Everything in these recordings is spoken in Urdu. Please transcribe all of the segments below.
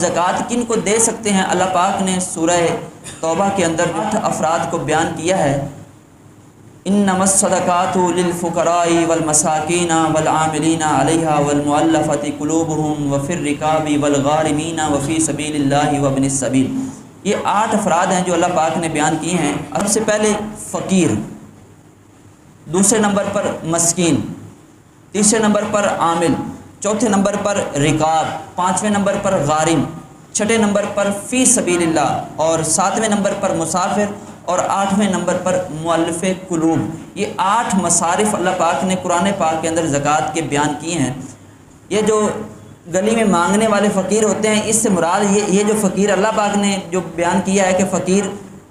زکوٰۃ کن کو دے سکتے ہیں؟ اللہ پاک نے سورہ توبہ کے اندر 8 افراد کو بیان کیا ہے۔ انما الصدقات للفقراء والمساکین والعاملین علیہا والمؤلفۃ قلوبہم وفی الرقاب والغارمین وفی سبیل اللہ وابن السبیل۔ یہ 8 افراد ہیں جو اللہ پاک نے بیان کیے ہیں۔ سب سے پہلے فقیر، دوسرے نمبر پر مسکین، تیسرے نمبر پر عامل، چوتھے نمبر پر رقاب، پانچویں نمبر پر غارم، چھٹے نمبر پر فی سبیل اللہ، اور ساتویں نمبر پر مسافر، اور آٹھویں نمبر پر مؤلف قلوب۔ یہ 8 مصارف اللہ پاک نے قرآن پاک کے اندر زکوٰۃ کے بیان کیے ہیں۔ یہ جو گلی میں مانگنے والے فقیر ہوتے ہیں، اس سے مراد یہ جو فقیر اللہ پاک نے جو بیان کیا ہے کہ فقیر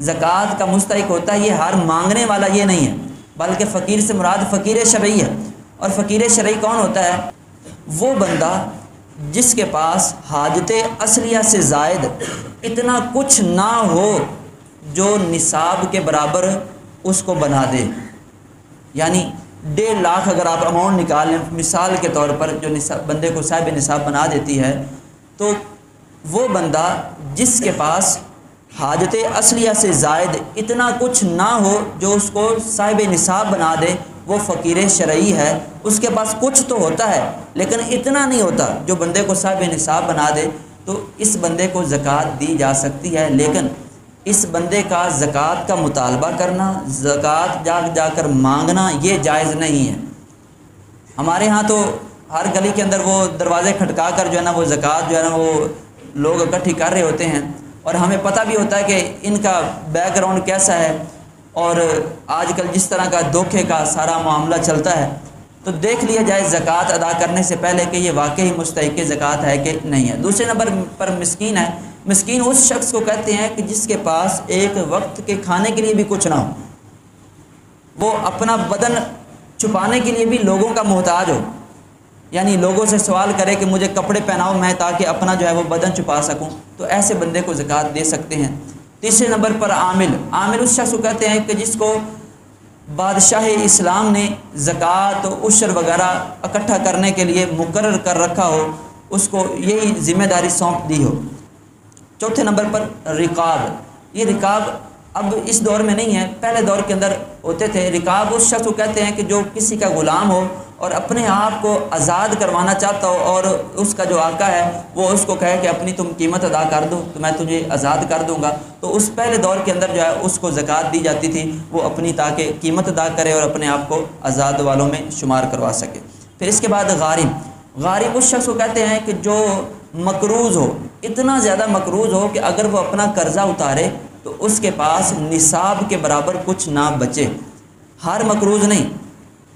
زکوٰۃ کا مستحق ہوتا ہے، یہ ہر مانگنے والا یہ نہیں ہے، بلکہ فقیر سے مراد فقیر شرعی ہے۔ اور فقیر شرعی کون ہوتا ہے؟ وہ بندہ جس کے پاس حاجت اصلیہ سے زائد اتنا کچھ نہ ہو جو نصاب کے برابر اس کو بنا دے۔ یعنی 1.5 لاکھ اگر آپ اماؤنٹ نکالیں مثال کے طور پر، جو بندے کو صاحب نصاب بنا دیتی ہے، تو وہ بندہ جس کے پاس حاجت اصلیہ سے زائد اتنا کچھ نہ ہو جو اس کو صاحب نصاب بنا دے، وہ فقیر شرعی ہے۔ اس کے پاس کچھ تو ہوتا ہے لیکن اتنا نہیں ہوتا جو بندے کو صاحب نصاب بنا دے، تو اس بندے کو زکوٰۃ دی جا سکتی ہے۔ لیکن اس بندے کا زکوٰۃ کا مطالبہ کرنا، زکوٰۃ جا کر مانگنا، یہ جائز نہیں ہے۔ ہمارے ہاں تو ہر گلی کے اندر وہ دروازے کھٹکا کر جو ہے نا وہ زکوٰۃ جو ہے نا وہ لوگ اکٹھی کر رہے ہوتے ہیں، اور ہمیں پتہ بھی ہوتا ہے کہ ان کا بیک گراؤنڈ کیسا ہے، اور آج کل جس طرح کا دھوکے کا سارا معاملہ چلتا ہے، تو دیکھ لیا جائے زکوٰۃ ادا کرنے سے پہلے کہ یہ واقعی مستحق زکوٰۃ ہے کہ نہیں ہے۔ دوسرے نمبر پر مسکین ہے۔ مسکین اس شخص کو کہتے ہیں کہ جس کے پاس ایک وقت کے کھانے کے لیے بھی کچھ نہ ہو، وہ اپنا بدن چھپانے کے لیے بھی لوگوں کا محتاج ہو، یعنی لوگوں سے سوال کرے کہ مجھے کپڑے پہناؤ میں تاکہ اپنا جو ہے وہ بدن چھپا سکوں، تو ایسے بندے کو زکوٰۃ دے سکتے ہیں۔ تیسرے نمبر پر عامل۔ عامل اس شخص کو کہتے ہیں کہ جس کو بادشاہ اسلام نے زکوٰۃ عشر وغیرہ اکٹھا کرنے کے لیے مقرر کر رکھا ہو، اس کو یہی ذمہ داری سونپ دی ہو۔ چوتھے نمبر پر رقاب۔ یہ رقاب اب اس دور میں نہیں ہے، پہلے دور کے اندر ہوتے تھے۔ رقاب اس شخص کو کہتے ہیں کہ جو کسی کا غلام ہو اور اپنے آپ کو آزاد کروانا چاہتا ہو، اور اس کا جو آقا ہے وہ اس کو کہے کہ اپنی تم قیمت ادا کر دو تو میں تجھے آزاد کر دوں گا، تو اس پہلے دور کے اندر جو ہے اس کو زکوٰۃ دی جاتی تھی، وہ اپنی تاکہ قیمت ادا کرے اور اپنے آپ کو آزاد والوں میں شمار کروا سکے۔ پھر اس کے بعد غارم۔ غارم اس شخص کو کہتے ہیں کہ جو مقروض ہو، اتنا زیادہ مقروض ہو کہ اگر وہ اپنا قرضہ اتارے تو اس کے پاس نصاب کے برابر کچھ نہ بچے۔ ہر مقروض نہیں،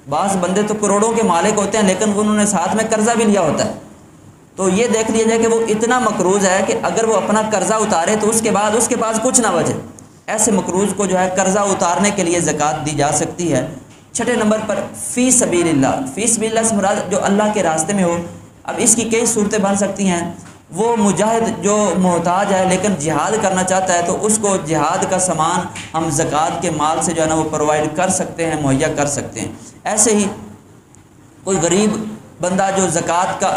بعض بندے تو کروڑوں کے مالک ہوتے ہیں لیکن انہوں نے ساتھ میں قرضہ بھی لیا ہوتا ہے، تو یہ دیکھ لیا جائے کہ وہ اتنا مقروض ہے کہ اگر وہ اپنا قرضہ اتارے تو اس کے بعد اس کے پاس کچھ نہ بچے۔ ایسے مقروض کو جو ہے قرضہ اتارنے کے لیے زکوٰۃ دی جا سکتی ہے۔ چھٹے نمبر پر فی سبیل اللہ۔ فی سبیل اللہ سے مراد جو اللہ کے راستے میں ہو۔ اب اس کی کئی صورتیں بن سکتی ہیں۔ وہ مجاہد جو محتاج ہے لیکن جہاد کرنا چاہتا ہے تو اس کو جہاد کا سامان ہم زکوٰۃ کے مال سے جو ہے نا وہ پرووائڈ کر سکتے ہیں، مہیا کر سکتے ہیں۔ ایسے ہی کوئی غریب بندہ جو زکوٰۃ کا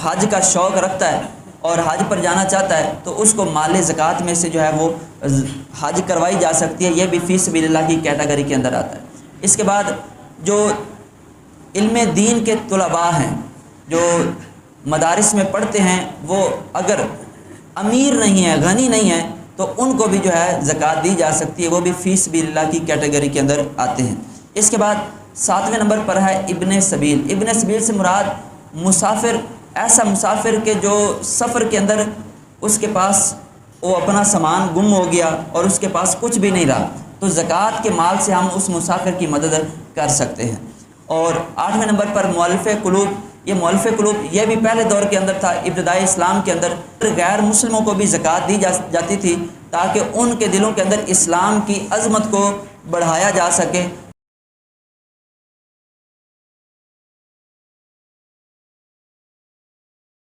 حج کا شوق رکھتا ہے اور حج پر جانا چاہتا ہے تو اس کو مال زکوٰۃ میں سے جو ہے وہ حج کروائی جا سکتی ہے، یہ بھی فی سبیل اللہ کی کیٹیگری کے اندر آتا ہے۔ اس کے بعد جو علم دین کے طلباء ہیں، جو مدارس میں پڑھتے ہیں، وہ اگر امیر نہیں ہیں، غنی نہیں ہیں، تو ان کو بھی جو ہے زکوٰۃ دی جا سکتی ہے، وہ بھی فی سبیل اللہ کی کیٹیگری کے اندر آتے ہیں۔ اس کے بعد 7ویں نمبر پر ہے ابن سبیل۔ ابن سبیل سے مراد مسافر، ایسا مسافر کہ جو سفر کے اندر اس کے پاس وہ اپنا سامان گم ہو گیا اور اس کے پاس کچھ بھی نہیں رہا، تو زکوٰۃ کے مال سے ہم اس مسافر کی مدد کر سکتے ہیں۔ اور 8ویں نمبر پر مؤلف قلوب۔ یہ مؤلف قلوب یہ بھی پہلے دور کے اندر تھا، ابتدائی اسلام کے اندر غیر مسلموں کو بھی زکوٰۃ دی جاتی تھی تاکہ ان کے دلوں کے اندر اسلام کی عظمت کو بڑھایا جا سکے